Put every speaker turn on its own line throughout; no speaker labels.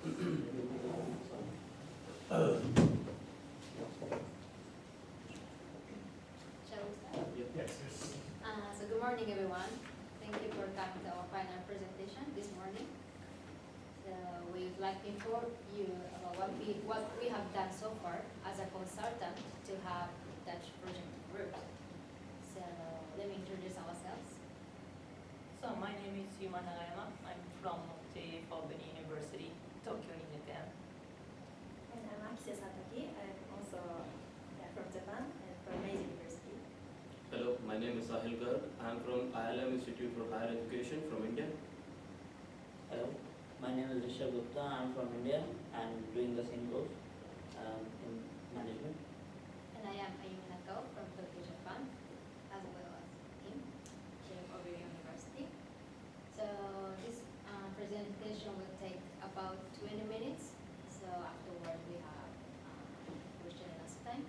Shall we start?
Yes.
So good morning, everyone. Thank you for coming to our final presentation this morning. So we'd like to inform you about what we have done so far as a consultant to have Dutch project group. So let me introduce ourselves.
So my name is Yuma Nagayama. I'm from JA Albany University, Tokyo in Japan.
And I'm Akise Sataki. I'm also from Japan and from Meiji University.
Hello, my name is Sahil Garg. I am from ILM Institute for Higher Education from India.
Hello, my name is Rishabh Gupta. I'm from India and doing the same course in management.
And I am Ayumi Nakao from Tokyo, Japan, as well as him, from Obe University. So this presentation will take about 20 minutes. So afterward we have question and answer time.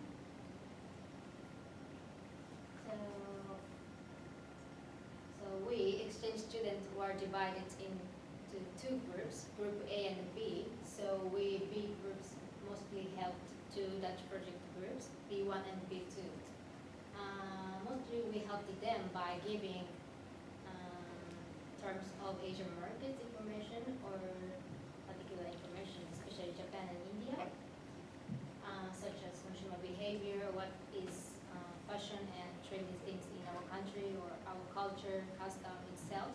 So we exchange students who are divided into two groups, Group A and B. So we B groups mostly helped two Dutch project groups, B1 and B2. Mostly we helped them by giving terms of Asian markets information or particular information, especially Japan and India, such as consumer behavior, what is fashion and trendy things in our country or our culture, custom itself.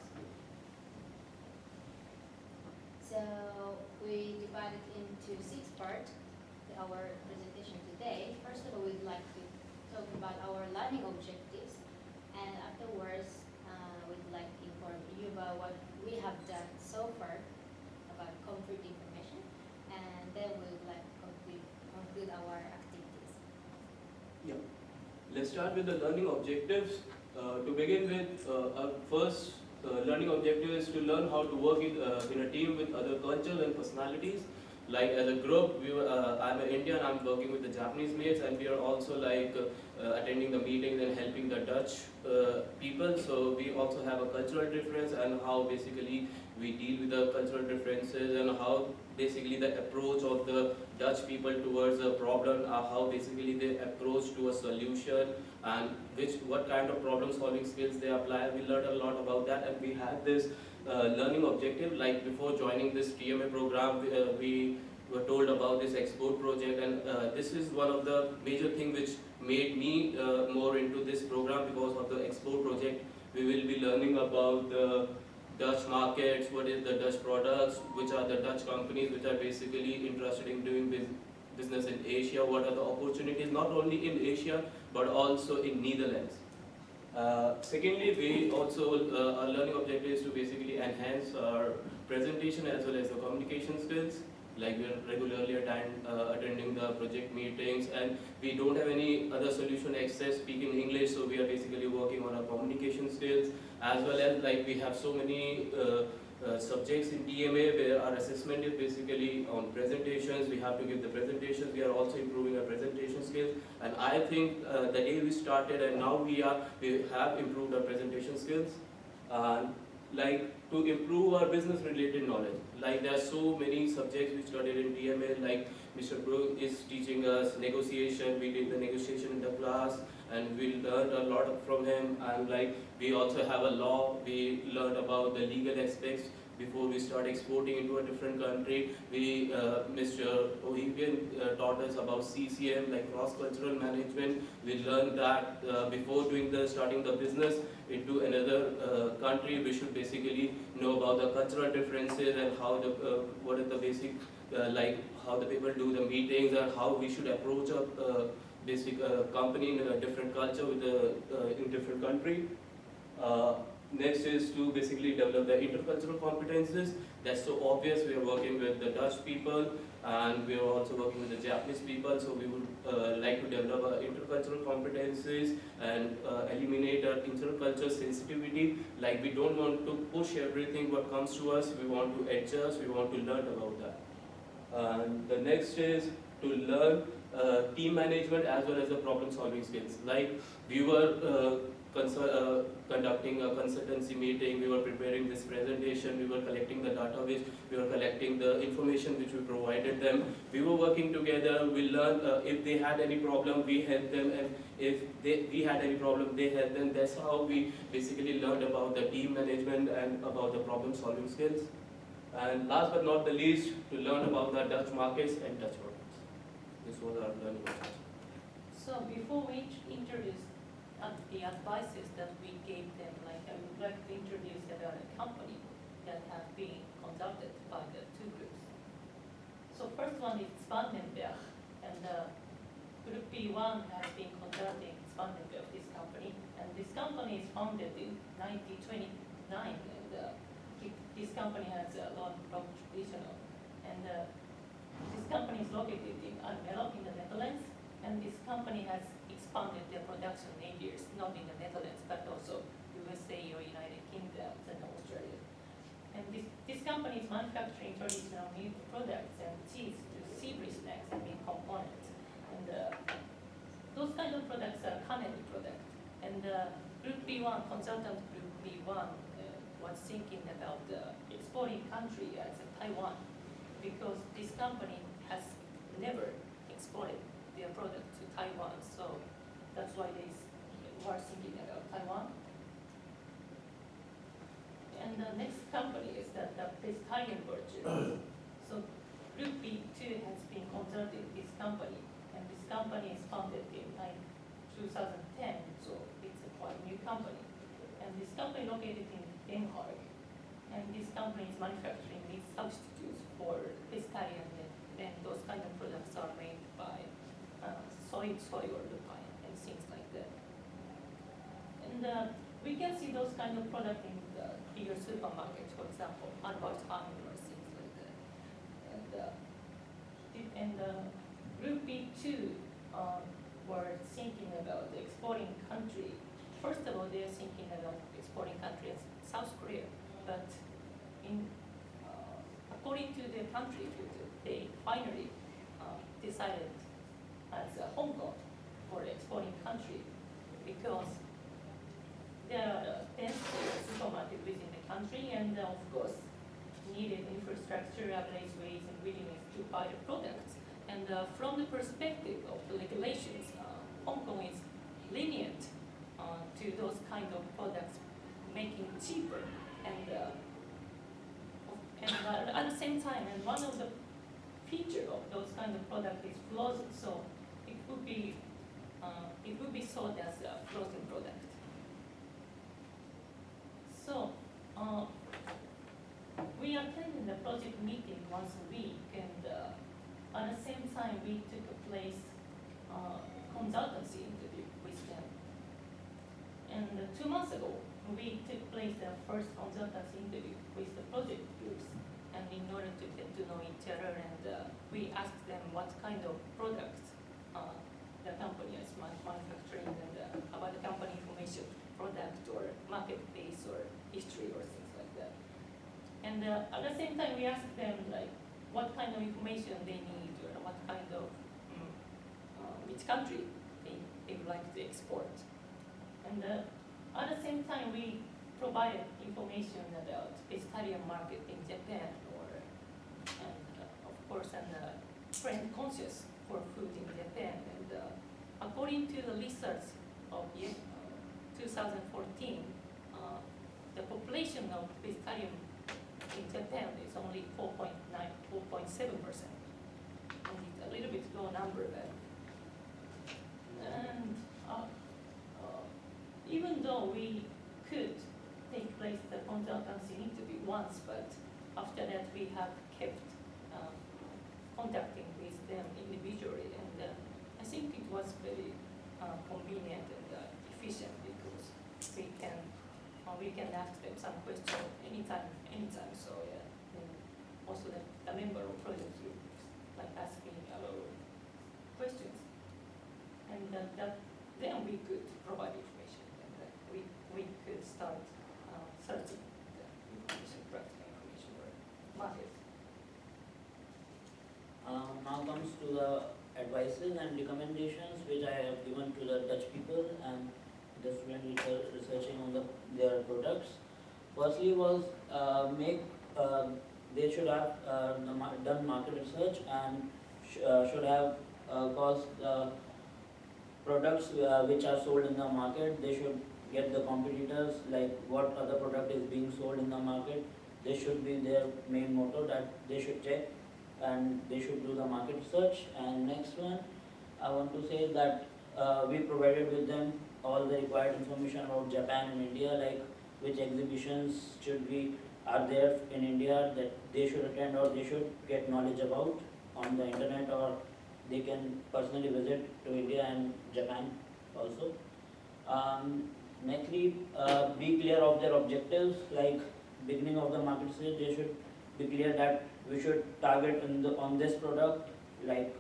So we divided into 6 parts our presentation today. First of all, we'd like to talk about our learning objectives, and afterwards we'd like to inform you about what we have done so far about concrete information, and then we would like to conclude our activities.
Yeah. Let's start with the learning objectives. To begin with, our first learning objective is to learn how to work in a team with other cultures and personalities. Like as a group, I'm an Indian, I'm working with the Japanese mates, and we are also attending the meetings and helping the Dutch people. So we also have a cultural difference and how basically we deal with the cultural differences and how basically the approach of the Dutch people towards a problem, how basically they approach to a solution and what kind of problem solving skills they apply. We learned a lot about that, and we had this learning objective. Like before joining this TMA program, we were told about this export project, and this is one of the major things which made me more into this program because of the export project. We will be learning about the Dutch markets, what is the Dutch products, which are the Dutch companies which are basically interested in doing business in Asia, what are the opportunities not only in Asia but also in Netherlands. Secondly, we also, our learning objective is to basically enhance our presentation as well as the communication skills. Like we are regularly attending the project meetings, and we don't have any other solution except speaking English, so we are basically working on our communication skills, as well as like we have so many subjects in TMA where our assessment is basically on presentations. We have to give the presentations. We are also improving our presentation skills, and I think the day we started and now we have improved our presentation skills. Like to improve our business related knowledge. Like there are so many subjects we studied in TMA, like Mr. Brook is teaching us negotiation. We did the negotiation in the class and we learned a lot from him, and like we also have a law. We learned about the legal aspects before we start exporting into a different country. Mr. Ohibian taught us about CCM, like cross-cultural management. We learned that before starting the business into another country, we should basically know about the cultural differences and how what is the basic, like how the people do the meetings and how we should approach a basic company in a different culture with in different country. Next is to basically develop the intercultural competences. That's so obvious. We are working with the Dutch people and we are also working with the Japanese people. So we would like to develop our intercultural competences and eliminate our intercultural sensitivity. Like we don't want to push everything what comes to us. We want to adjust. We want to learn about that. And the next is to learn team management as well as the problem solving skills. Like we were conducting a consultancy meeting, we were preparing this presentation, we were collecting the database, we were collecting the information which we provided them. We were working together, we learned if they had any problem, we helped them, and if we had any problem, they helped them. That's how we basically learned about the team management and about the problem solving skills. And last but not the least, to learn about the Dutch markets and Dutch products. This was our learning objective.
So before we introduce the advices that we gave them, like I would like to introduce about a company that have been conducted by the two groups. So first one is Spangenberg, and Group B1 has been conducting Spangenberg, this company, and this company is founded in 1929, and this company has a long tradition, and this company is located in Almelo in the Netherlands, and this company has expanded their production in years, not in the Netherlands, but also USA or United Kingdom and Australia. And this company is manufacturing traditional milk products and cheese to savory snacks and meat components. And those kind of products are Canary products. And Group B1, consultant Group B1, was thinking about exporting country as Taiwan, because this company has never exported their product to Taiwan, so that's why they were thinking about Taiwan. And the next company is the Pescarian Virgin. So Group B2 has been consulting this company, and this company is founded in 2010, so it's a quite new company. And this company located in Den Haag, and this company is manufacturing meat substitutes for pescarian, and those kind of products are made by soy or lupine and things like that. And we can see those kind of products in the bigger supermarkets, for example, Albert Heijn or things like that. And Group B2 were thinking about exporting country. First of all, they are thinking about exporting country as South Korea, but according to the country, they finally decided as Hong Kong for exporting country, because there are density of supermarket within the country, and of course needed infrastructure, average ways, and willingness to buy the products. And from the perspective of the regulations, Hong Kong is lenient to those kind of products, making cheaper, and at the same time, and one of the feature of those kind of product is frozen, so it would be sold as a frozen product. So we attended the project meeting once a week, and at the same time we took a place consultancy interview with them. And 2 months ago, we took place the first consultancy interview with the project groups, and in order to get to know each other, and we asked them what kind of products the company is manufacturing, and about the company information, product or marketplace or history or things like that. And at the same time, we asked them like what kind of information they need, or what kind of which country they would like to export. And at the same time, we provided information about vegetarian market in Japan, and of course, trend conscious for food in Japan. And according to the research of 2014, the population of vegetarian in Japan is only 4.7%, and it's a little bit low number there. And even though we could take place the consultancy interview once, but after that we have kept contacting with them individually, and I think it was very convenient and efficient, because we can ask them some question anytime. So yeah, and also the member of project group like asking a lot of questions, and then we could provide information, and we could start searching the information, practical information or market.
Now comes to the advices and recommendations which I have given to the Dutch people and the student researching on their products. Firstly was make they should have done market research and should have caused products which are sold in the market. They should get the competitors, like what other product is being sold in the market. This should be their main motto, that they should check and they should do the market research. And next one, I want to say that we provided with them all the required information about Japan and India, like which exhibitions should be are there in India that they should attend or they should get knowledge about on the internet, or they can personally visit to India and Japan also. Nextly, be clear of their objectives, like beginning of the market research, they should be clear that we should target on this product, like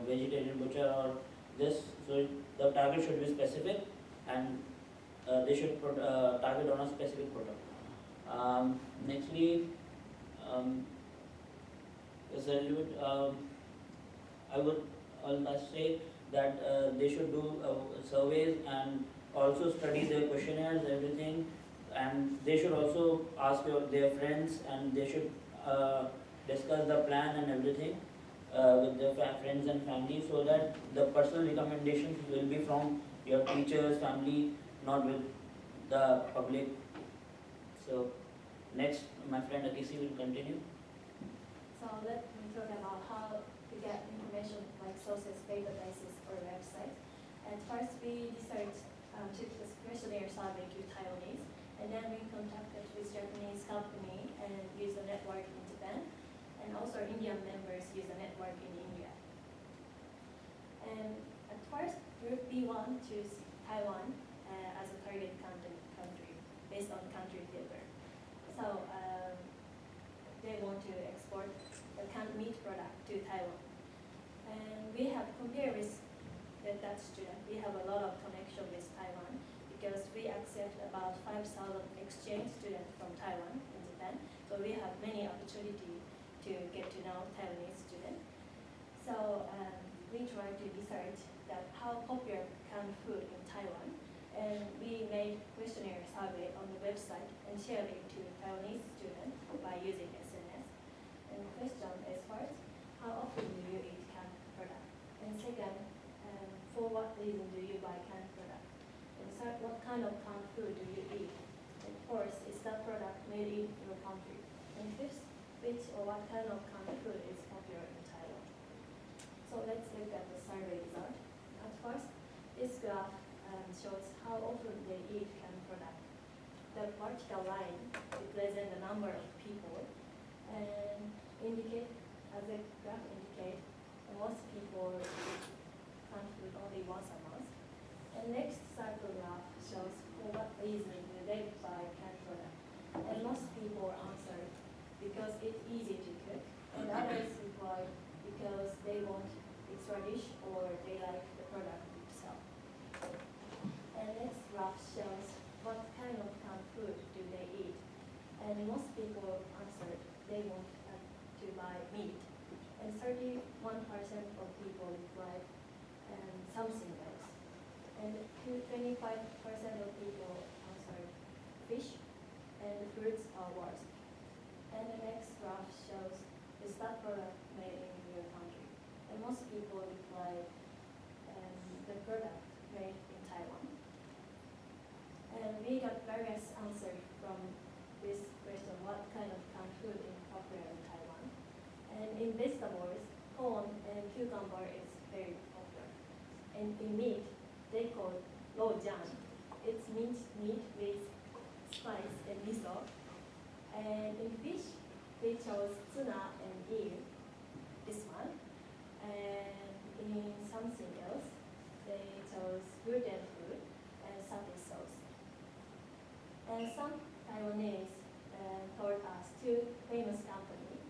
vegetarian butcher or this. So the target should be specific, and they should target on a specific product. Nextly, I would almost say that they should do surveys and also study their questionnaires, everything, and they should also ask their friends, and they should discuss the plan and everything with their friends and family, so that the personal recommendations will be from your teachers, family, not with the public. So next, my friend Akisi will continue.
So let me talk about how to get information like sources, databases, or websites. And first we took this questionnaire survey to Taiwanese, and then we contacted with Japanese company and used a network in Japan, and also Indian members use a network in India. And at first, Group B1 chose Taiwan as a target country based on country filter. So they want to export the canned meat product to Taiwan. And we have compared with the Dutch student. We have a lot of connection with Taiwan because we accept about 5,000 exchange students from Taiwan in Japan. So we have many opportunity to get to know Taiwanese students. So we try to research that how popular canned food in Taiwan. And we made questionnaire survey on the website and shared it to Taiwanese students by using SNS. And question is first, how often do you eat canned product? And second, for what reason do you buy canned product? And third, what kind of canned food do you eat? And fourth, is that product made in your country? And fifth, which or what kind of canned food is popular in Taiwan? So let's look at the survey result. At first, this graph shows how often they eat canned product. The vertical line represents the number of people, and indicate, as the graph indicates, most people eat canned food only once a month. And next circle graph shows for what reason do they buy canned product. And most people answer because it's easy to cook, and others reply because they want extra dish or they like the product itself. And next graph shows what kind of canned food do they eat. And most people answered they want to buy meat. And 31% of people replied something else. And 25% of people answered fish, and the fruits are worse. And the next graph shows is that product made in your country. And most people replied the product made in Taiwan. And we got various answers from this question, what kind of canned food is popular in Taiwan. And in vegetables, corn and cucumber is very popular. And in meat, they call lojian. It's minced meat with spice and miso. And in fish, they chose tuna and eel, this one. And in something else, they chose gluten food and satay sauce. And some Taiwanese told us two famous companies.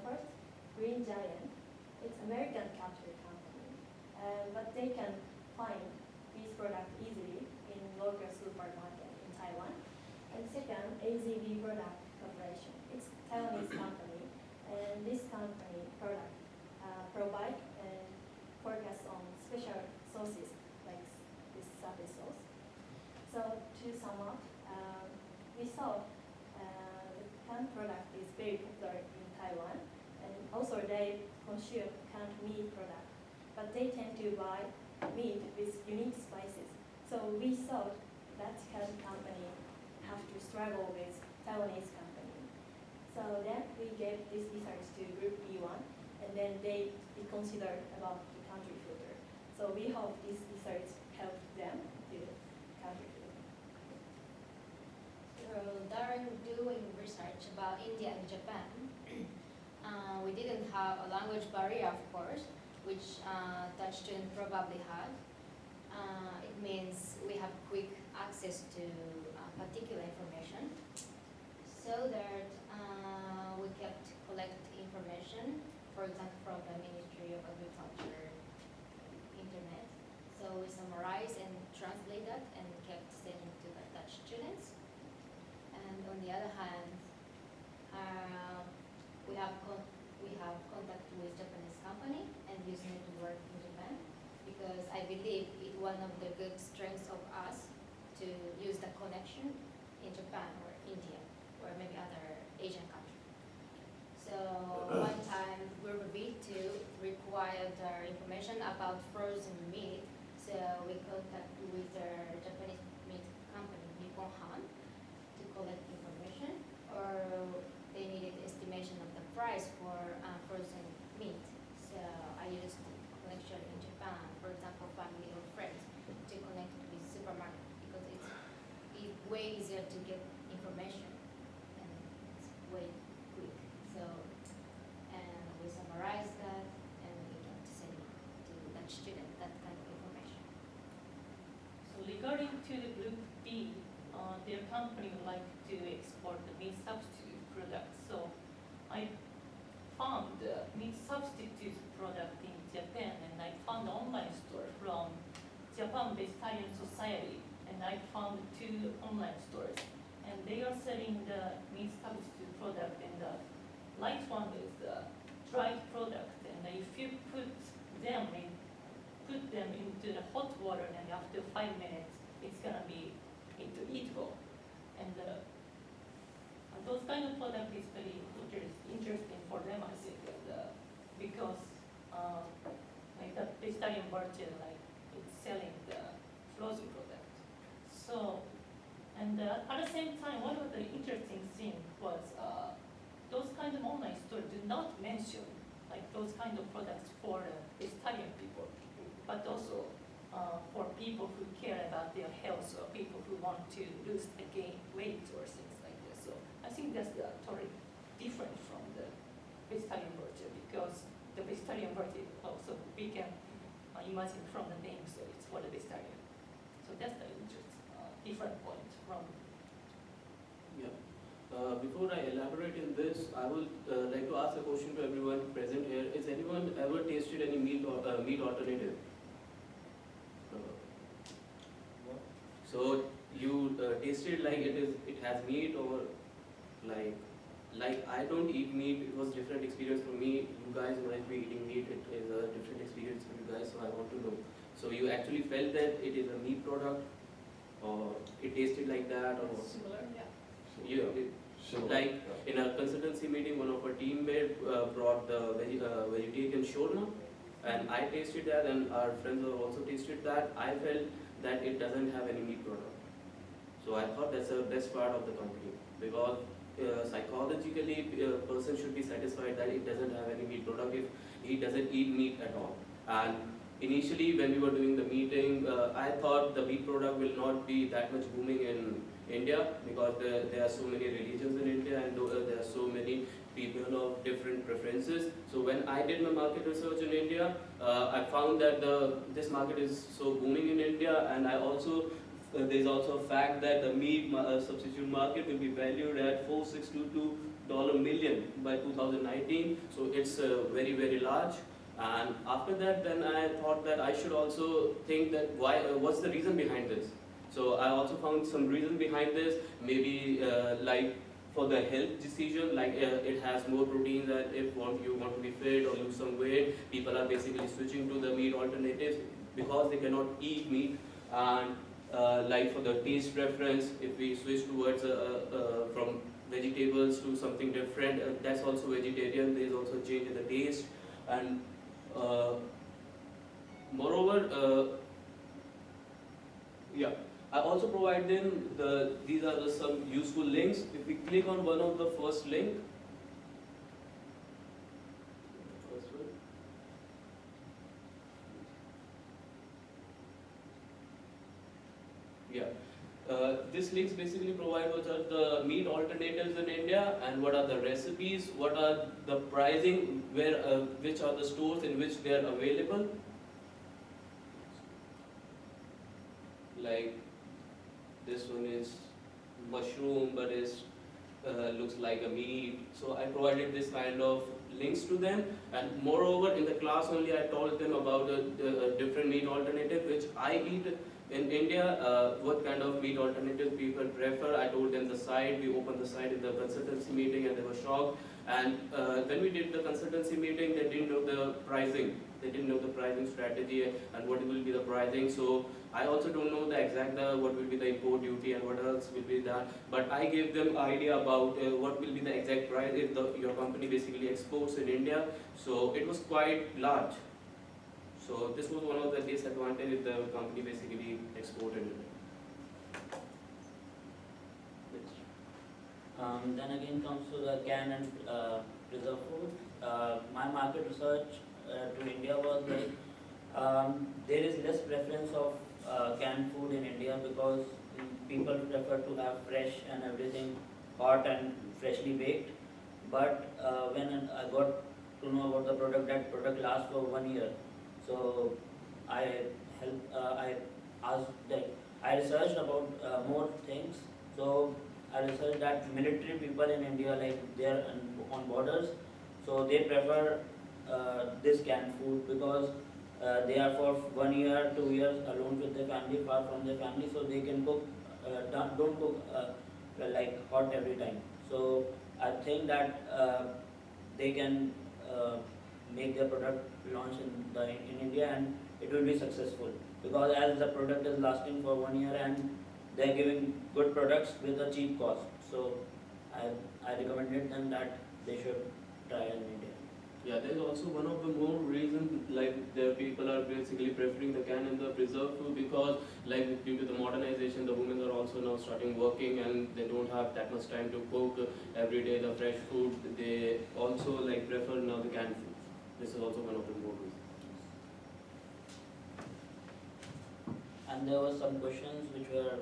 First, Green Giant. It's American capture company, but they can find these products easily in local supermarket in Taiwan. And second, AZB Product Corporation. It's Taiwanese company, and this company product provide and focus on special sauces like this satay sauce. they consume canned meat product, but they tend to buy meat with unique spices. So we thought that canned company have to struggle with Taiwanese company. So then we gave this research to Group B1, and then they reconsidered about the country filter. So we hope this research helped them to country filter.
So during doing research about India and Japan, we didn't have a language barrier, of course, which Dutch student probably had. It means we have quick access to particular information, so that we kept collect information, for example, from the Ministry of Agriculture internet. So we summarize and translate that and kept sending to the Dutch students. And on the other hand, we have contact with Japanese company and use network in Japan, because I believe it's one of the good strengths of us to use the connection in Japan or India or maybe other Asian country. So one time Group B2 required information about frozen meat, so we contact with the Japanese meat company Nippon Han to collect information, or they needed estimation of the price for frozen meat. So I used connection in Japan, for example, family or friends, to connect with supermarket, because it's way easier to get information and it's way quick. So, and we summarize that and we can send it to Dutch student, that kind of information.
So regarding to the Group B, their company would like to export the meat substitute products. So I found the meat substitute product in Japan, and I found an online store from Japan Vegetarian Society, and I found 2 online stores, and they are selling the meat substitute product, and the light one is the dried product, and if you put them into the hot water, and after 5 minutes, it's gonna be into eatable. And those kind of product is very interesting for them, I think, and, because like the vegetarian virgin, like it's selling the frozen product. So, and at the same time, one of the interesting thing was those kind of online stores do not mention like those kind of products for vegetarian people, but also for people who care about their health, or people who want to lose and gain weight or things like this. So I think that's totally different from the vegetarian virgin, because the vegetarian virgin also we can imagine from the name, so it's for the vegetarian. So that's the different point from.
Yeah. Before I elaborate in this, I would like to ask a question to everyone present here. Is anyone ever tasted any meat alternative? So you tasted like it has meat, or like I don't eat meat. It was different experience for me. You guys might be eating meat. It is a different experience for you guys. So I want to know. So you actually felt that it is a meat product, or it tasted like that, or
Similar, yeah.
like in a consultancy meeting, one of our teammates brought the vegetarian shawarma, and I tasted that, and our friends have also tasted that. I felt that it doesn't have any meat product. So I thought that's the best part of the company, because psychologically a person should be satisfied that it doesn't have any meat product if he doesn't eat meat at all. And initially when we were doing the meeting, I thought the meat product will not be that much booming in India, because there are so many religions in India, and there are so many people of different preferences. So when I did my market research in India, I found that this market is so booming in India, and there's also a fact that the meat substitute market will be valued at $462 million by 2019. So it's very, very large. And after that, then I thought that I should also think that what's the reason behind this? So I also found some reason behind this. Maybe like for the health decision, like it has more proteins, and if you want to be fit or lose some weight, people are basically switching to the meat alternatives because they cannot eat meat. And like for the taste preference, if we switch towards from vegetables to something different. That's also vegetarian. There is also a change in the taste, and moreover, yeah. I also provide them these are some useful links. If we click on one of the first link, first one. Yeah. This links basically provide what are the meat alternatives in India and what are the recipes, what are the pricing, which are the stores in which they are available. Like this one is mushroom, but is looks like a meat. So I provided this kind of links to them, and moreover in the class only I told them about the different meat alternative which I eat in India, what kind of meat alternative people prefer. I told them the site. We opened the site in the consultancy meeting, and they were shocked. And when we did the consultancy meeting, they didn't know the pricing. They didn't know the pricing strategy and what will be the pricing. So I also don't know the exact what will be the import duty and what else will be that. But I gave them idea about what will be the exact price if your company basically exports in India. So it was quite large. So this was one of the disadvantages if the company basically exported it.
Then again comes to the can and preserved food. My market research to India was like there is less preference of canned food in India because people prefer to have fresh and everything hot and freshly baked. But when I got to know about the product, that product lasts for 1 year. So I asked, like, I researched about more things. So I researched that military people in India, like they are on borders, so they prefer this canned food because they are for 1 year, 2 years alone with their family, far from their family, so they can cook, don't cook like hot every time. So I think that they can make their product launch in India, and it will be successful because as the product is lasting for 1 year and they are giving good products with a cheap cost. So I recommended them that they should try in India.
Yeah, there's also one of the more reasons like the people are basically preferring the can and the preserved food because like due to the modernization, the women are also now starting working and they don't have that much time to cook every day the fresh food. They also like prefer now the canned food. This is also one of the more reasons.
And there were some questions which were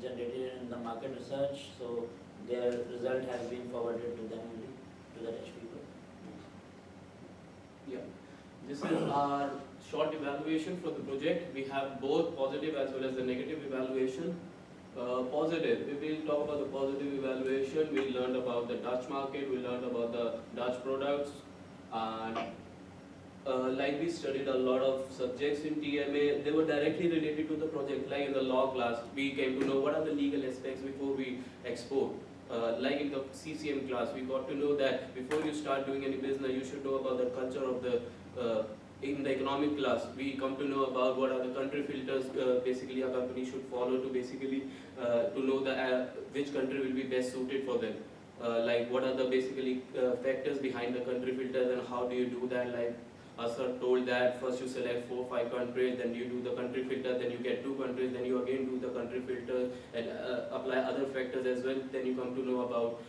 generated in the market research, so their result has been forwarded to them only, to the rich people.
Yeah, this is our short evaluation for the project. We have both positive as well as the negative evaluation. Positive, if we talk about the positive evaluation, we learned about the Dutch market, we learned about the Dutch products, and like we studied a lot of subjects in TMA, they were directly related to the project. Like in the law class, we came to know what are the legal aspects before we export. Like in the CCM class, we got to know that before you start doing any business, you should know about the culture of the, in the economic class, we come to know about what are the country filters basically a company should follow to basically to know the which country will be best suited for them. Like what are the basically factors behind the country filters and how do you do that. Like Asar told that first you select 4 or 5 countries, then you do the country filter, then you get 2 countries, then you again do the country filter and apply other factors as well, then you come to know about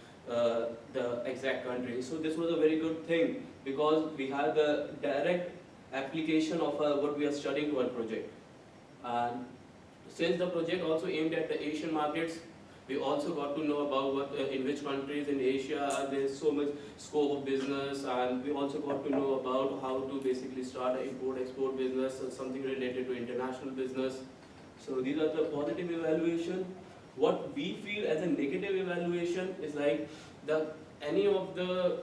the exact country. So this was a very good thing because we had the direct application of what we are studying to our project. And since the project also aimed at the Asian markets, we also got to know about what in which countries in Asia there is so much scope of business, and we also got to know about how to basically start an import-export business, something related to international business. So these are the positive evaluation. What we feel as a negative evaluation is like any of the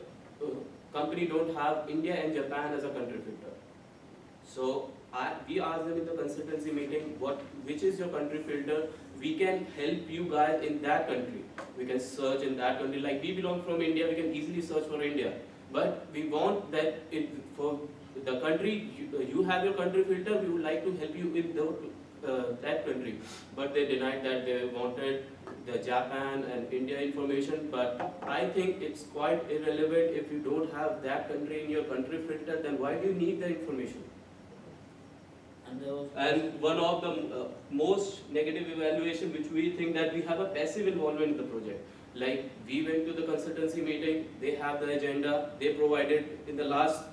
company don't have India and Japan as a country filter. So we asked them in the consultancy meeting, which is your country filter? We can help you guys in that country. We can search in that country. Like we belong from India, we can easily search for India. But we want that for the country, you have your country filter, we would like to help you in the that country, but they denied that they wanted the Japan and India information. But I think it's quite irrelevant if you don't have that country in your country filter. Then why do you need the information?
And there was
And one of the most negative evaluation which we think that we have a passive involvement in the project. Like we went to the consultancy meeting, they have the agenda, they provided in the last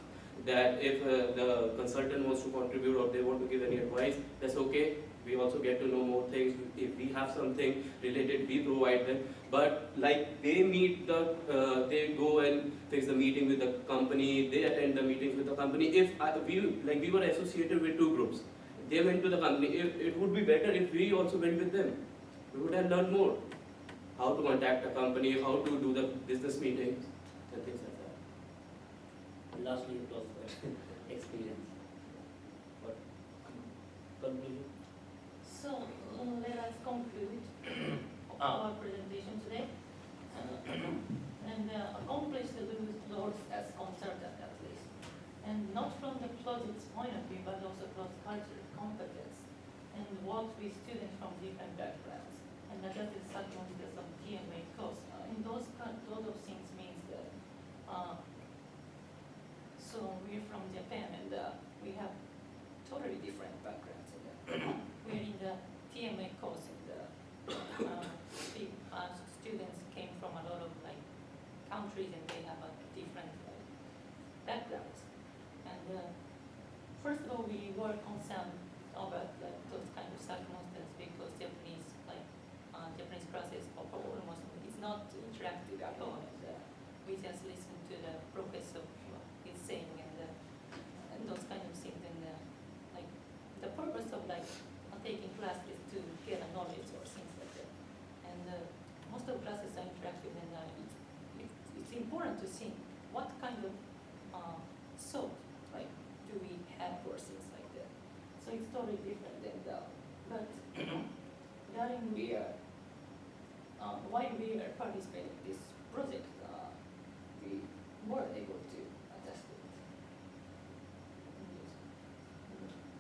that if the consultant wants to contribute or they want to give any advice, that's okay. We also get to know more things. If we have something related, we provide them. But like they meet they go and fix the meeting with the company. They attend the meetings with the company. If we were associated with two groups, they went to the company. It would be better if we also went with them. We would have learned more how to contact a company, how to do the business meetings, and things like that.
lastly it was the experience. What conclusion?
So let us conclude our presentation today. And accomplish the Lord's as consultant at least. And not from the project's point of view, but also cross-cultural competence. And work with students from different backgrounds. And adjust the circumstances of TMA course. In those lot of things means that so we're from Japan and we have totally different backgrounds. We're in the TMA course and students came from a lot of countries and they have a different backgrounds. And first of all, we were concerned about those kind of circumstances because Japanese classes almost it's not interactive at all. And we just listen to the professor is saying and those kind of things. And the purpose of taking classes to get a knowledge or things like that. And most of classes are interactive, and it's important to think what kind of thought do we have or things like that. So it's totally different than but during while we are participating in this project, we were able to adjust it.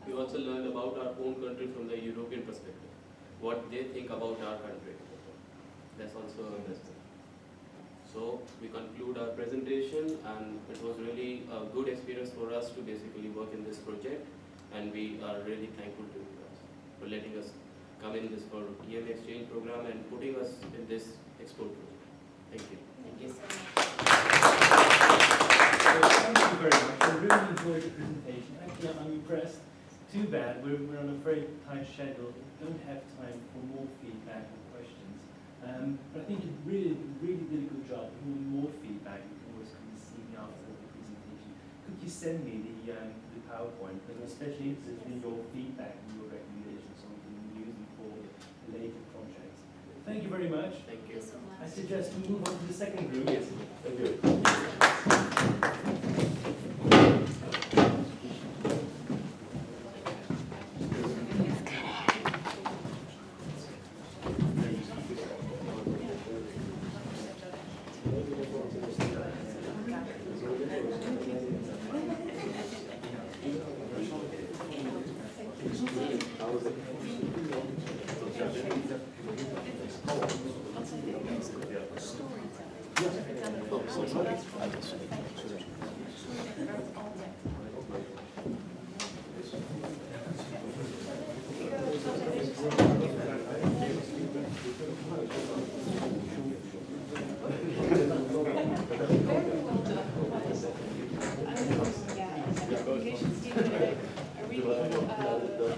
We also learned about our own country from the European perspective, what they think about our country. That's also interesting. So we conclude our presentation, and it was really a good experience for us to basically work in this project, and we are really thankful to you guys for letting us come in this for EM exchange program and putting us in this export project. Thank you.
Thank you so much.
Thank you very much. I really enjoyed the presentation. Actually, I'm impressed. Too bad, we're on a very tight schedule. We don't have time for more feedback and questions. But I think you really did a good job. If you want more feedback, you can always come and see me after the presentation. Could you send me the PowerPoint? Because I'm especially interested in your feedback and your recommendations, so we can use them for later projects. Thank you very much.
Thank
Thank you
you.
so much.
I suggest we move on to the second group.
Yes. Thank you.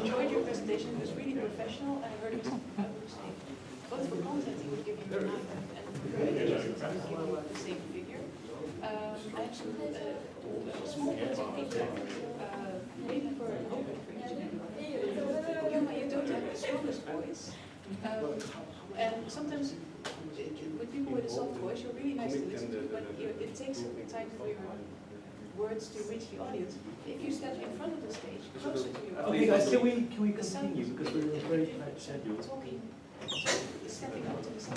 Enjoyed your presentation. It was really professional, and I heard it was both for content, he would give you an outline, and for education, he would give you the same figure. I have some small points of feedback, maybe for an open for each of you. You don't have the strongest voice, and sometimes with people with a soft voice, you're really nice to listen to, but it takes time for your words to reach the audience. If you stand in front of the stage, closer to your
Okay, guys, can we continue
sound-
because we're in a very tight schedule.
talking, stepping up to the stage.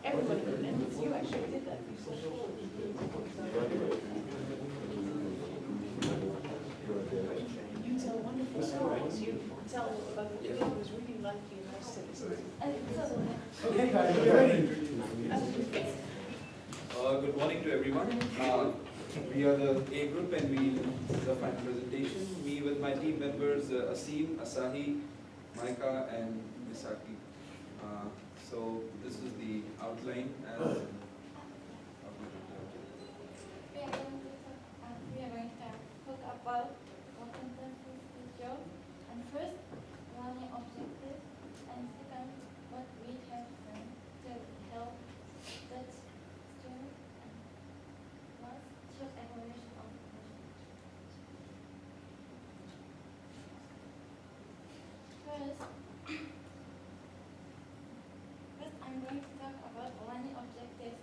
Everybody could, and you actually did that before. You tell wonderful stories.
Okay, guys, we're ready.
Good morning to everyone. We are the A group and this is our final presentation. Me with my team members Asim, Asahi, Maika and Misaki. So this is the outline as
We are going to talk about competencies with job, and first, learning objectives, and second, what we have done to help Dutch students, and last, short evaluation of First, I'm going to talk about learning objectives.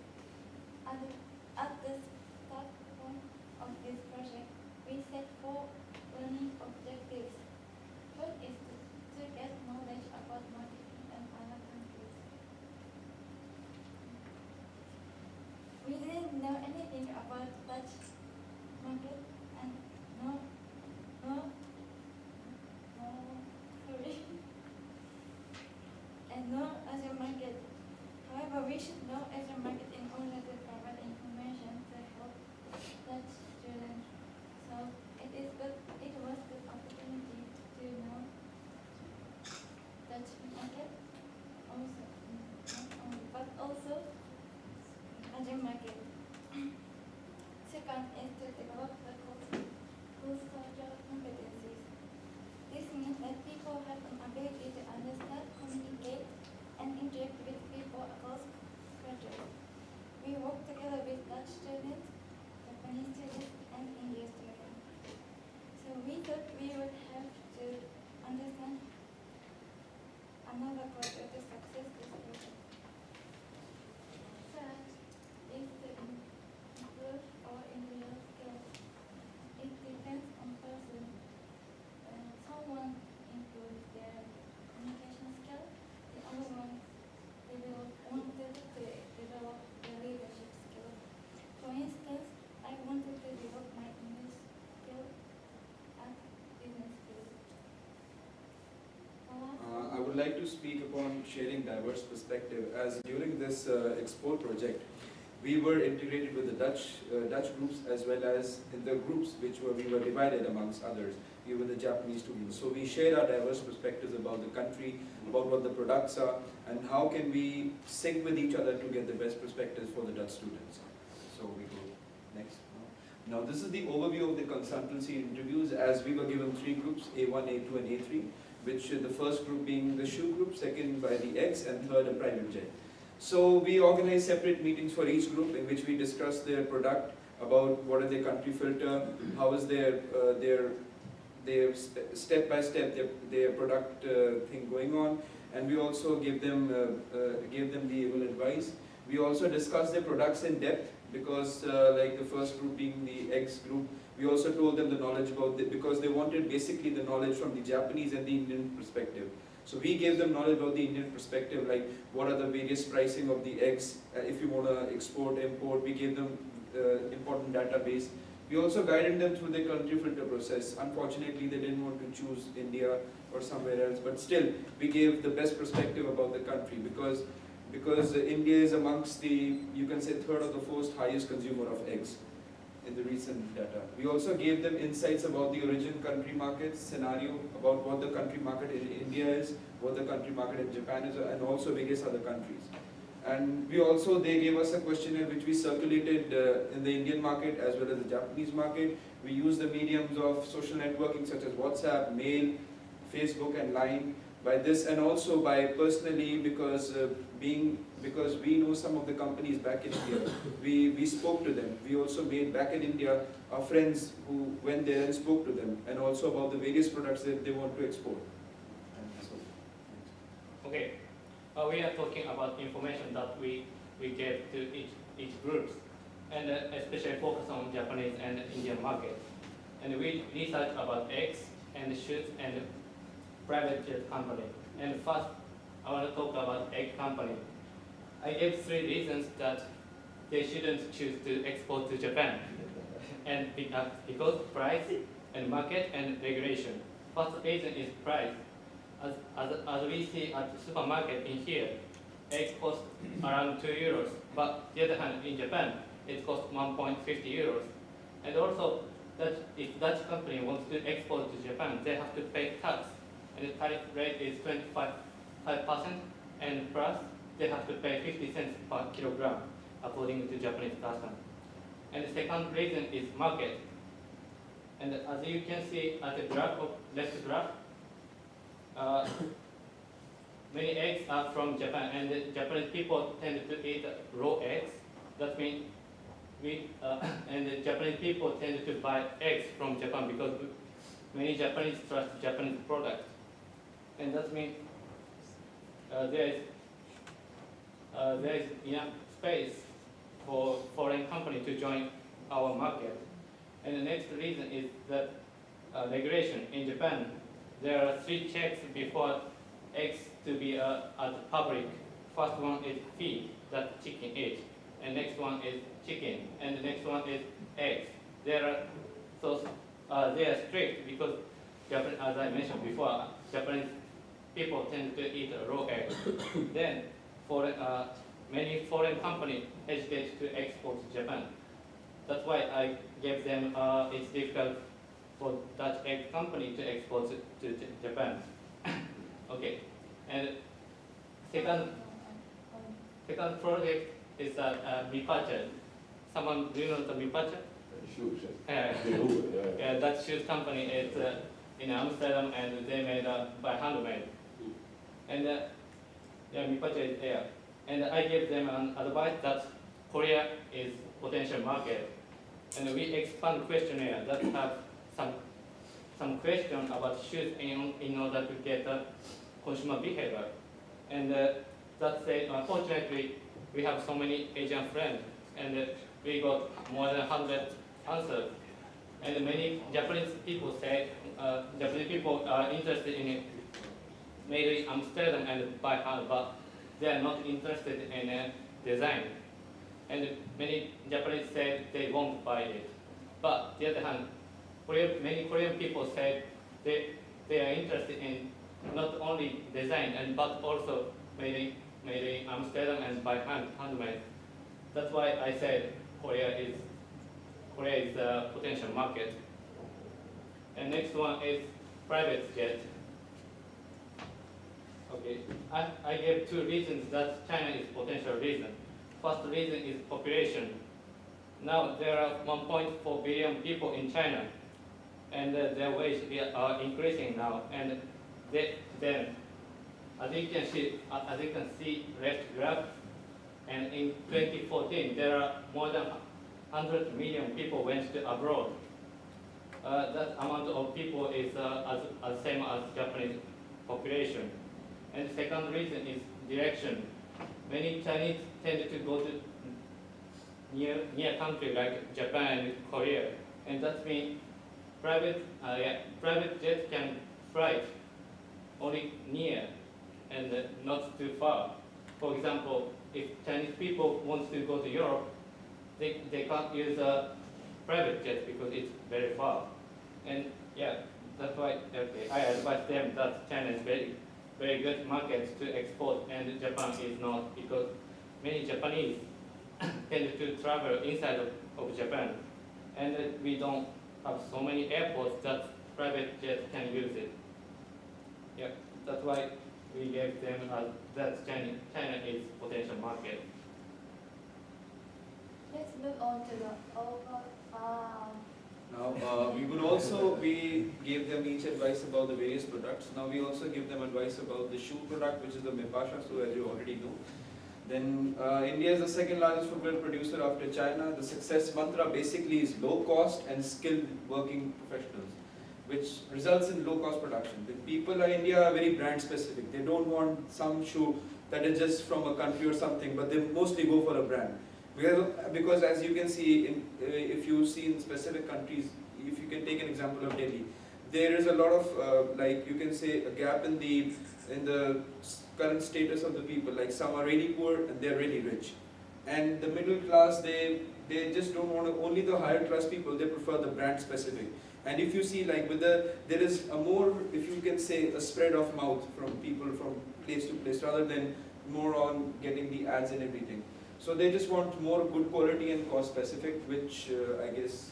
At the start point of this project, we set 4 learning objectives. First is to get knowledge about marketing and other countries. We didn't know anything about Dutch market and no Asian market. However, we should know Asian market in order to provide information to help Dutch students. So it was good opportunity to know Dutch market also, not only, but also Asian market. Second is to develop the cultural competencies. This means that people have an ability to understand, communicate, and interact with people across cultures. We work together with Dutch students, Japanese students, and Indian students. So we thought we would have to understand another culture to success this project. Third is to improve our individual skills. It depends on person. Someone improves their communication skills, the other one wanted to develop their leadership skills. For instance, I wanted to develop my English skill at business school.
I would like to speak upon sharing diverse perspective, as during this export project, we were integrated with the Dutch groups as well as in the groups we were divided amongst others. We were the Japanese students. So we shared our diverse perspectives about the country, about what the products are, and how can we sync with each other to get the best perspectives for the Dutch students. So we go next. Now this is the overview of the consultancy interviews, as we were given 3 groups, A1, A2 and A3, which the first group being the shoe group, second by the eggs, and third a private jet. So we organized separate meetings for each group in which we discussed their product, about what are their country filter, how is their step by step their product thing going on, and we also gave them the able advice. We also discussed their products in depth, because like the first group being the eggs group, we also told them the knowledge about it, because they wanted basically the knowledge from the Japanese and the Indian perspective. So we gave them knowledge about the Indian perspective, like what are the various pricing of the eggs, if you want to export, import. We gave them important database. We also guided them through the country filter process. Unfortunately, they didn't want to choose India or somewhere else, but still, we gave the best perspective about the country, because India is amongst the, you can say, 3rd or the 4th highest consumer of eggs in the recent data. We also gave them insights about the origin country market scenario, about what the country market in India is, what the country market in Japan is, and also various other countries. And they gave us a questionnaire which we circulated in the Indian market as well as the Japanese market. We used the mediums of social networking such as WhatsApp, mail, Facebook and Line. By this, and also by personally, because we know some of the companies back in India, we spoke to them. We also made back in India our friends who went there and spoke to them, and also about the various products that they want to export.
Okay, we are talking about information that we gave to each groups, and especially focus on Japanese and Indian market. And we research about eggs and shoes and private jet company. And first, I want to talk about egg company. I gave 3 reasons that they shouldn't choose to export to Japan. And because price and market and regulation. First reason is price. as we see at the supermarket in here, egg costs around 2 euros, but the other hand, in Japan, it costs 1.50 euros. And also, that if Dutch company wants to export to Japan, they have to pay tax, and the tariff rate is 25%, and plus they have to pay 50 cents per kilogram, according to Japanese custom. And the second reason is market. And as you can see at the graph of left graph, many eggs are from Japan, and the Japanese people tend to eat raw eggs. That means and the Japanese people tend to buy eggs from Japan because many Japanese trust Japanese products. And that means there is enough space for foreign company to join our market. And the next reason is that regulation in Japan. There are 3 checks before eggs to be at the public. First one is feed that chicken eats, and next one is chicken, and the next one is eggs. They are strict because Japan, as I mentioned before, Japanese people tend to eat raw eggs. Then, many foreign companies hesitate to export to Japan. That's why I gave them. It's difficult for Dutch egg company to export to Japan. Okay, and second project is Mipacha. Someone, do you know the Mipacha? Yeah, that shoes company is in Amsterdam, and they made by handmade. And yeah, Mipacha is there. And I gave them an advice that Korea is potential market. And we expand questionnaire that have some question about shoes in order to get consumer behavior. And that said, unfortunately, we have so many Asian friends, and we got more than 100 answers. And many Japanese people say, Japanese people are interested in it, made in Amsterdam and by hand, but they are not interested in design. And many Japanese say they won't buy it. But on the other hand, many Korean people say they are interested in not only design but also made in Amsterdam and by handmade. That's why I said Korea is a potential market. And next one is private jet. Okay, I gave 2 reasons that China is potential reason. First reason is population. Now there are 1.4 billion people in China, and their wage are increasing now. And then, as you can see, left graph, and in 2014 there are more than 100 million people went to abroad. That amount of people is as same as Japanese population. And the second reason is direction. Many Chinese tend to go to near country like Japan and Korea, and that means private jet can fly only near and not too far. For example, if Chinese people want to go to Europe, they can't use a private jet because it's very far. And yeah, that's why I advise them that China is very good market to export, and Japan is not, because many Japanese tend to travel inside of Japan, and we don't have so many airports that private jet can use it. Yeah, that's why we gave them that China is potential market.
Let's move on to the
Now, we gave them each advice about the various products. Now we also give them advice about the shoe product, which is the Mipasha, so as you already know. Then India is the second largest footwear producer after China. The success mantra basically is low cost and skilled working professionals, which results in low cost production. The people in India are very brand specific. They don't want some shoe that is just from a country or something, but they mostly go for a brand. Because as you can see, if you see in specific countries, if you can take an example of Delhi, there is a lot of, like you can say, a gap in the current status of the people. Like some are really poor and they're really rich. And the middle class, they they just don't want to, only the higher class people, they prefer the brand specific. And if you see like there is a more, if you can say, a spread of mouth from people from place to place rather than more on getting the ads and everything. So they just want more good quality and cost specific, which I guess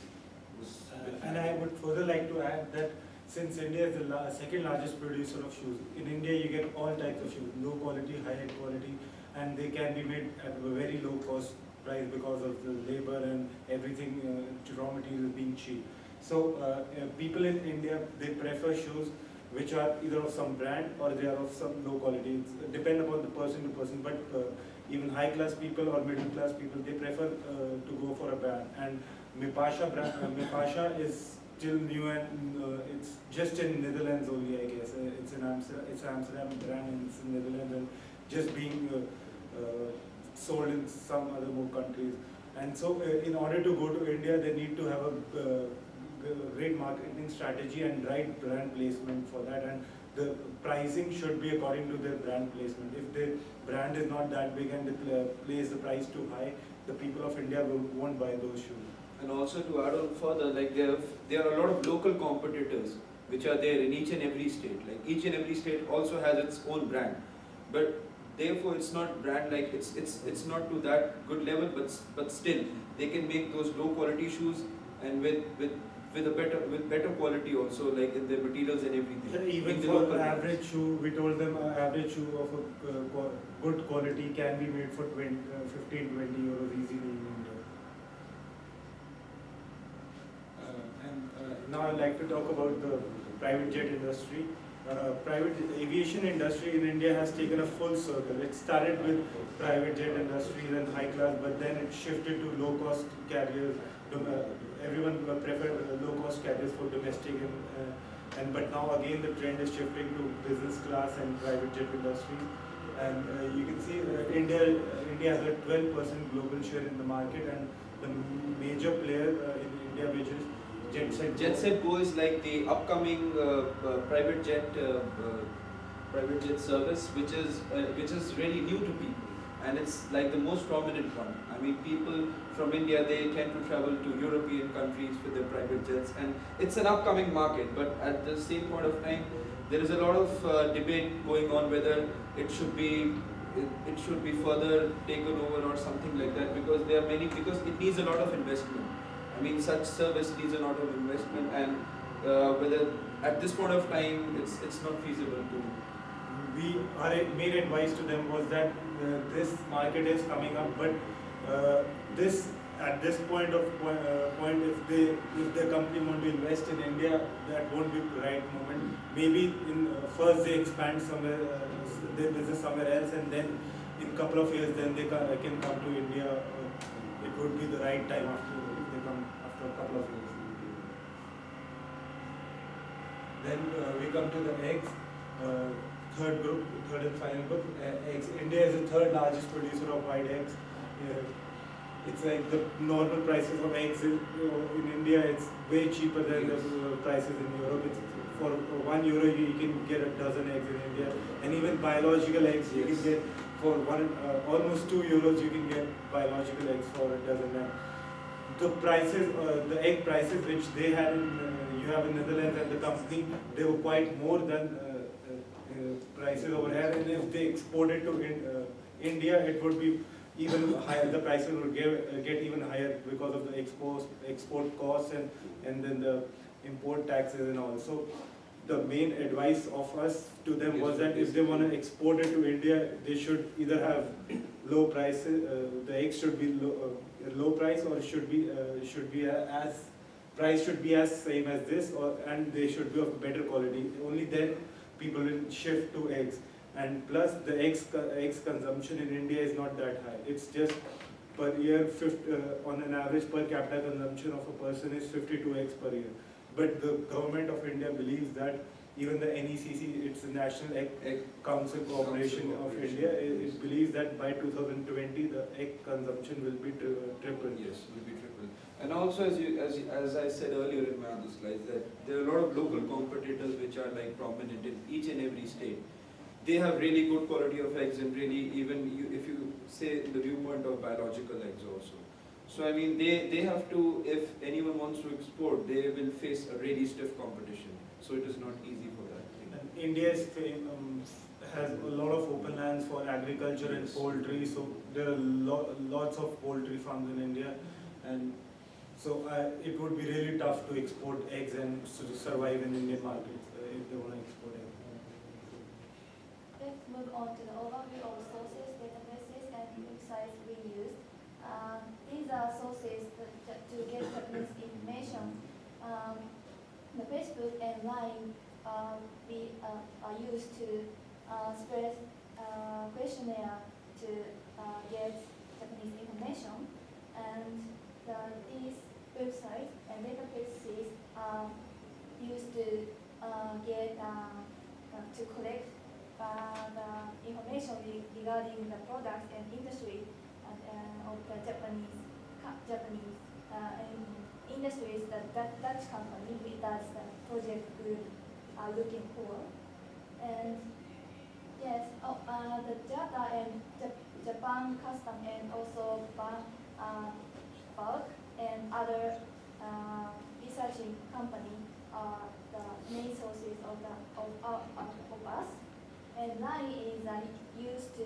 was.
And I would further like to add that since India is the second largest producer of shoes, in India you get all types of shoes, low quality, high end quality, and they can be made at a very low cost price because of the labor and everything, raw material being cheap. So people in India, they prefer shoes which are either of some brand or they are of some low quality. It's depend upon the person to person, but even high class people or middle class people, they prefer to go for a brand. And Mipasha is still new and it's just in Netherlands only, I guess. It's an Amsterdam brand and it's in Netherlands and just being sold in some other more countries. And so in order to go to India, they need to have a great marketing strategy and right brand placement for that. And the pricing should be according to their brand placement. If the brand is not that big and they place the price too high, the people of India won't buy those shoes.
And also to add on further, like there are a lot of local competitors which are there in each and every state. Like each and every state also has its own brand, but therefore it's not brand like it's not to that good level. But still they can make those low quality shoes and with better quality also, like in the materials and everything.
Even for an average shoe, we told them an average shoe of a good quality can be made for 15-20 euros easily in India. Now I'd like to talk about the private jet industry. Private aviation industry in India has taken a full circle. It started with private jet industry, then high class, but then it shifted to low cost carriers. Everyone preferred low cost carriers for domestic but now again the trend is shifting to business class and private jet industry. And you can see India has a 12% global share in the market, and the major player in India, which is
JetSet Go is like the upcoming private jet service, which is really new to people, and it's like the most prominent one. I mean, people from India, they tend to travel to European countries with their private jets, and it's an upcoming market. But at the same point of time, there is a lot of debate going on whether it should be further taken over or something like that, because because it needs a lot of investment. I mean, such service needs a lot of investment, and whether at this point of time it's not feasible to.
Our main advice to them was that this market is coming up, but at this point, if the company want to invest in India, that won't be the right moment. Maybe first they expand somewhere, their business somewhere else, and then in a couple of years, then they can come to India. It would be the right time after a couple of years. Then we come to the eggs, third and final group. Eggs. India is the third largest producer of white eggs. It's like the normal prices of eggs in India. It's way cheaper than the prices in Europe. It's for €1 you can get a dozen eggs in India, and even biological eggs you can get for almost €2 you can get biological eggs for a dozen. And the prices, the egg prices which they had you have in Netherlands and the company, they were quite more than prices over here. And if they exported to India, it would be even higher. The prices would get even higher because of the export costs and then the import taxes and all. So the main advice of us to them was that if they want to export it to India, they should either have low prices, the eggs should be low price, or should be price should be as same as this, and they should be of better quality. Only then people will shift to eggs. And plus the eggs consumption in India is not that high. It's just per year, on an average per capita consumption of a person is 52 eggs per year. But the government of India believes that even the NECC, it's the National Egg Council Corporation of India, it believes that by 2020 the egg consumption will be triple.
Yes, will be triple. And also, as I said earlier in my other slides, that there are a lot of local competitors which are like prominent in each and every state. They have really good quality of eggs, and really even if you say in the viewpoint of biological eggs also. So I mean, they have to, if anyone wants to export, they will face a really stiff competition. So it is not easy for that thing.
And India has a lot of open lands for agriculture and poultry, so there are lots of poultry farms in India, and so it would be really tough to export eggs and survive in Indian markets if they want to export eggs.
Let's move on to the overview of sources, databases, and websites we use. These are sources to get Japanese information. The Facebook and Line we are used to spread questionnaire to get Japanese information, and these websites and databases are used to get to collect the information regarding the products and industry of the Japanese industries that Dutch company that's the project group are looking for. And yes, the data and Japan custom and also bulk and other researching company are the main sources of us. And Line is used to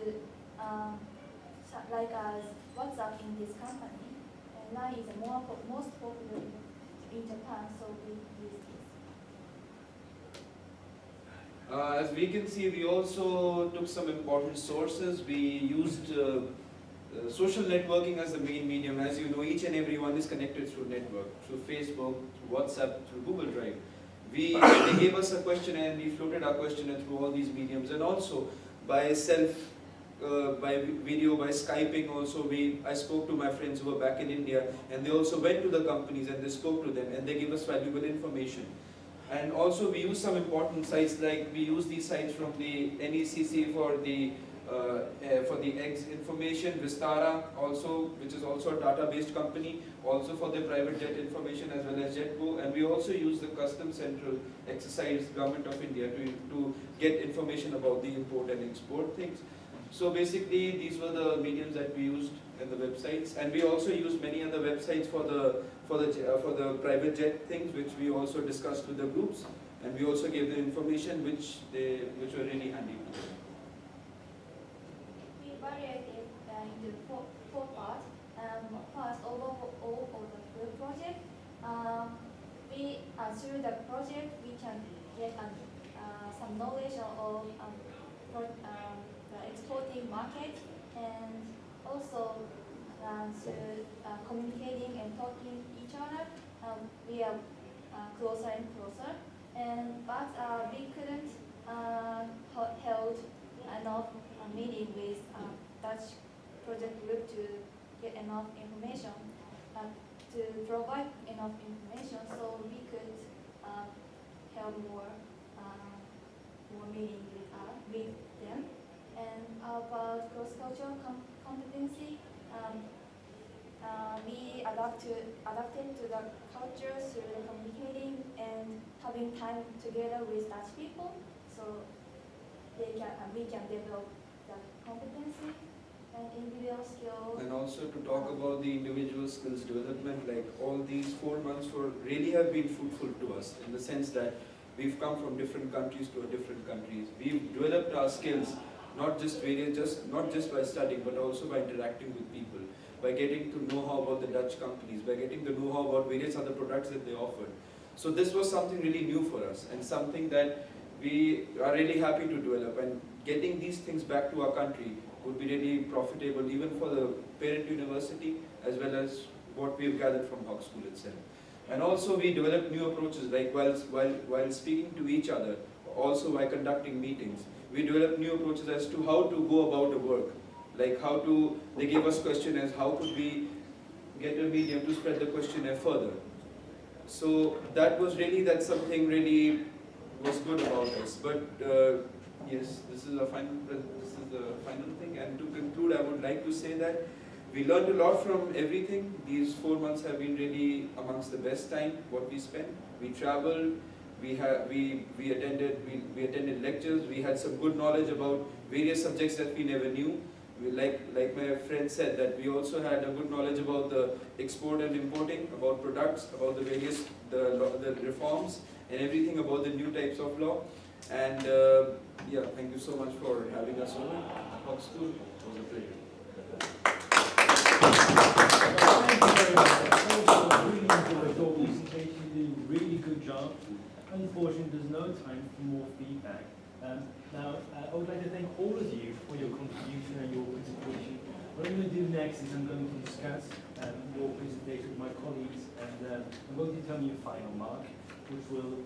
like as WhatsApp in this company. And Line is the most popular in Japan, so we use this.
As we can see, we also took some important sources. We used social networking as the main medium. As you know, each and every one is connected through network, through Facebook, through WhatsApp, through Google Drive. They gave us a questionnaire and we floated our questionnaire through all these mediums, and also by video, by Skyping also. I spoke to my friends who were back in India, and they also went to the companies and they spoke to them and they gave us valuable information. And also we use some important sites, like we use these sites from the NECC for the eggs information, Vistara also, which is also a data-based company, also for the private jet information as well as JetGo, and we also use the Customs Central exercise, Government of India, to get information about the import and export things. So basically these were the mediums that we used in the websites, and we also used many other websites for the private jet things, which we also discussed with the groups, and we also gave them information which were really handy.
We variated into four parts. First, overall of the project. Through the project, we can get some knowledge of the exporting market, and also communicating and talking each other. We are closer and closer. But we couldn't held enough meeting with Dutch project group to get enough information, to provide enough information, so we could have more meeting with them. And about cross-cultural competency, we adapted to the culture through communicating and having time together with Dutch people, so we can develop the competency and individual skills.
And also to talk about the individual skills development, like all these 4 months really have been fruitful to us, in the sense that we've come from different countries to different countries. We've developed our skills not just by studying, but also by interacting with people, by getting to know how about the Dutch companies, by getting to know how about various other products that they offered. So this was something really new for us, and something that we are really happy to develop, and getting these things back to our country would be really profitable even for the parent university as well as what we've gathered from Hawk School itself. And also we developed new approaches, like while speaking to each other, also by conducting meetings, we developed new approaches as to how to go about the work. Like they gave us questionnaires, how could we get a medium to spread the questionnaire further. So that's something really was good about us. But yes, this is the final thing. And to conclude, I would like to say that we learned a lot from everything. These 4 months have been really amongst the best time what we spent. We traveled, we attended lectures, we had some good knowledge about various subjects that we never knew. like my friend said, that we also had a good knowledge about the export and importing, about products, about the various the reforms and everything about the new types of law. And yeah, thank you so much for having us over. Hawk School, it was a pleasure.
Thank you very much. Also, really enjoyed your presentation. You did a really good job. Unfortunately, there's no time for more feedback. Now, I would like to thank all of you for your contribution and your presentation. What I'm going to do next is I'm going to discuss your presentation with my colleagues, and I'm going to determine your final mark, which will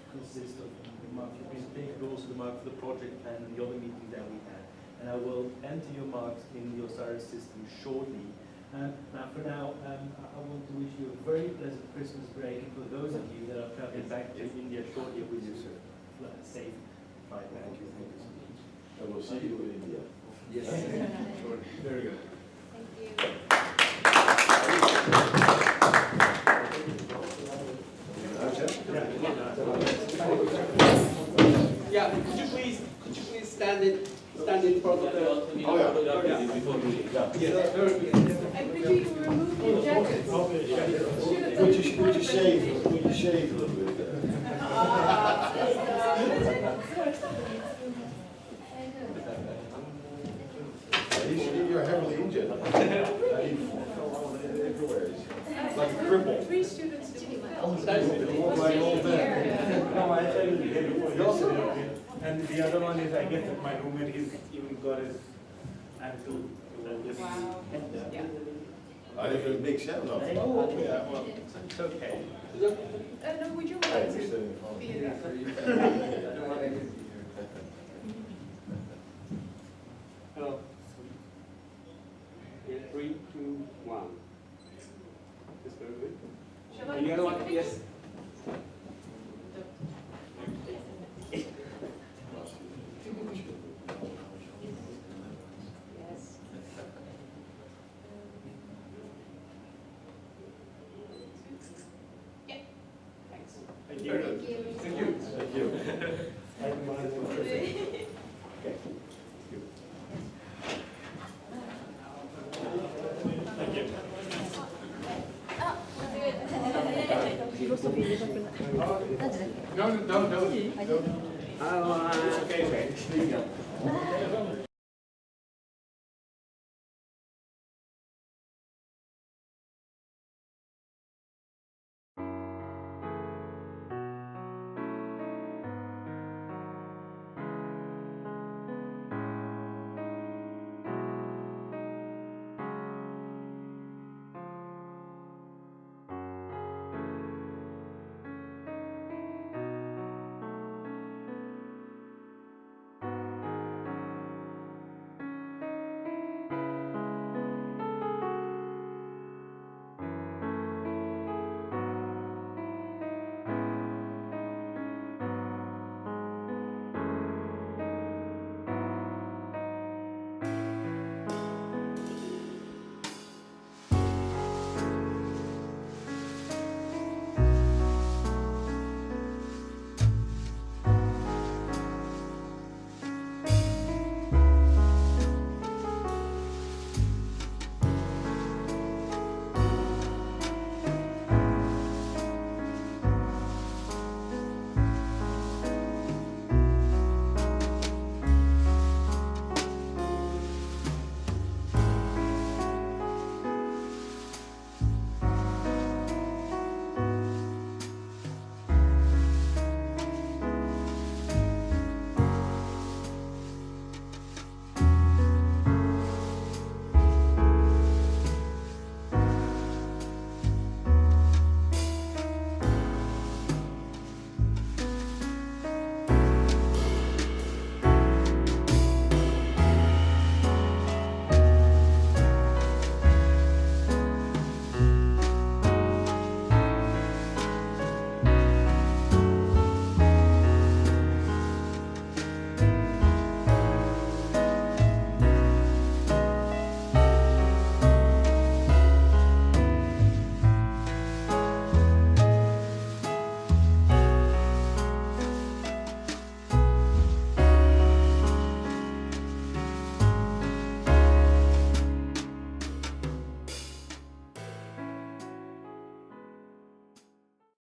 consist of the mark for the presentation, but also the mark for the project plan and the other meetings that we had. And I will enter your marks in the Osiris system shortly. Now, for now, I want to wish you a very pleasant Christmas break, and for those of you that are traveling back to India shortly, I wish you a safe flight back.
Thank you so much.
And we'll see you in India.
Yes. Sure.
Very good.
Thank you.
Yeah, could you please stand in front of the.
Oh, yeah. Before we, yeah.
Yes, very good.
And could you remove your jackets?
Would you shave a little bit? You're heavily injured. Like a cripple.
3 students to be
And the other one is, I guess, that my roommate, he's even got his ankle.
Wow. Yeah.
I live in a big cell now.
Oh, yeah, well, it's okay.
No, would you like
I'm
to
standing in front.
be in that?
Hello. Yeah, 3, 2, 1. That's very good.
Shall I
And the other one,
take a
yes.
picture? Yes. Yeah. Thanks.
Thank you.
Thank you.
Thank you.
Thank you.
No. Okay.